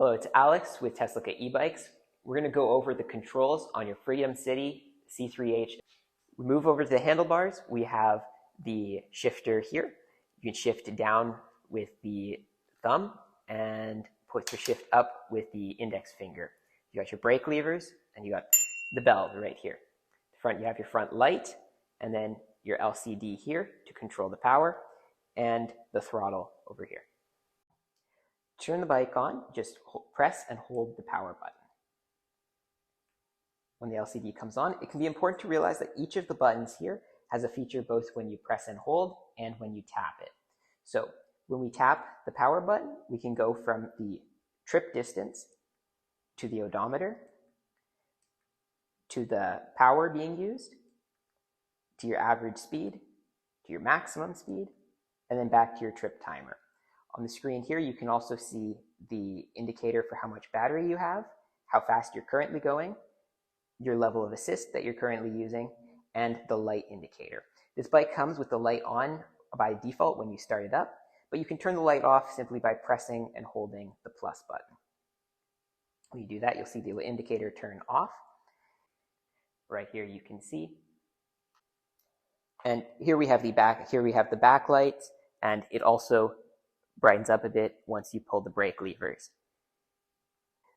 Hello, it's Alex with Teslica eBikes. We're going to go over the controls on your Freedom City C3H. We move over to the handlebars. We have the shifter here. You can shift down with the thumb and put the shift up with the index finger. You got your brake levers and you got the bell right here. Front, you have your front light and then your LCD here to control the power and the throttle over here. Turn the bike on, just press and hold the power button. When the LCD comes on, it can be important to realize that each of the buttons here has a feature both when you press and hold and when you tap it. So when we tap the power button, we can go from the trip distance to the odometer, to the power being used, to your average speed, to your maximum speed, and then back to your trip timer. On the screen here, you can also see the indicator for how much battery you have, how fast you're currently going, your level of assist that you're currently using, and the light indicator. This bike comes with the light on by default when you start it up, but you can turn the light off simply by pressing and holding the plus button. When you do that, you'll see the indicator turn off. Right here you can see. And here we have the backlights, and it also brightens up a bit once you pull the brake levers.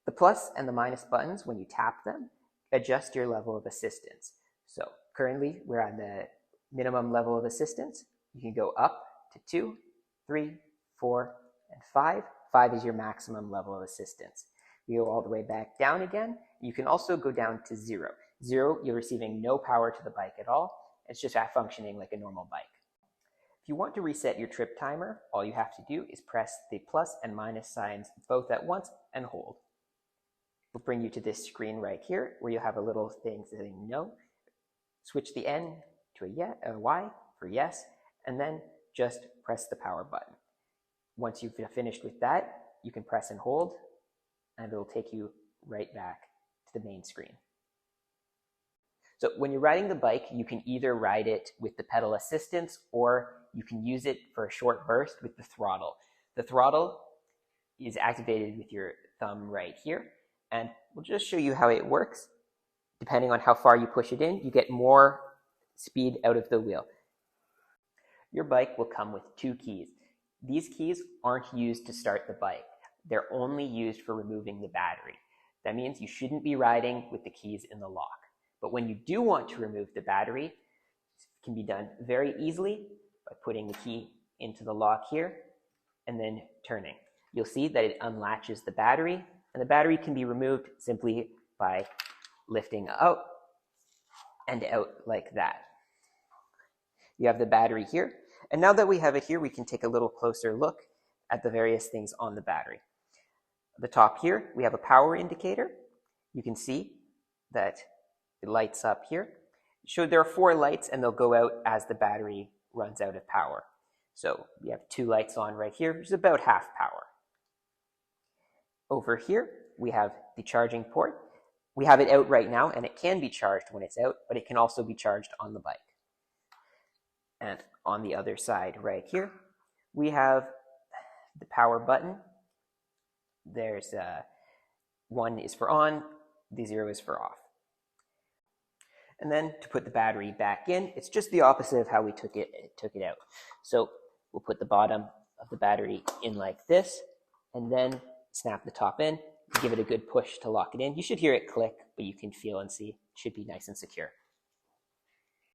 The plus and the minus buttons, when you tap them, adjust your level of assistance. So currently we're on the minimum level of assistance. You can go up to 2, 3, 4, and 5. 5 is your maximum level of assistance. You go all the way back down again. You can also go down to 0. 0, you're receiving no power to the bike at all. It's just functioning like a normal bike. If you want to reset your trip timer, all you have to do is press the plus and minus signs both at once and hold. We'll bring you to this screen right here where you'll have a little thing saying no. Switch the N to a Y for yes, and then just press the power button. Once you've finished with that, you can press and hold, and it'll take you right back to the main screen. So when you're riding the bike, you can either ride it with the pedal assistance or you can use it for a short burst with the throttle. The throttle is activated with your thumb right here, and we'll just show you how it works. Depending on how far you push it in, you get more speed out of the wheel. Your bike will come with 2 keys. These keys aren't used to start the bike. They're only used for removing the battery. That means you shouldn't be riding with the keys in the lock. But when you do want to remove the battery, it can be done very easily by putting the key into the lock here and then turning. You'll see that it unlatches the battery, and the battery can be removed simply by lifting out and out like that. You have the battery here, and now that we have it here, we can take a little closer look at the various things on the battery. At the top here, we have a power indicator. You can see that it lights up here. So there are 4 lights and they'll go out as the battery runs out of power. So we have 2 lights on right here, which is about half power. Over here, we have the charging port. We have it out right now and it can be charged when it's out, but it can also be charged on the bike. And on the other side right here, we have the power button. There's 1 is for on, the 0 is for off. And then to put the battery back in, it's just the opposite of how we took it out. So we'll put the bottom of the battery in like this, and then snap the top in, give it a good push to lock it in. You should hear it click, but you can feel and see it should be nice and secure.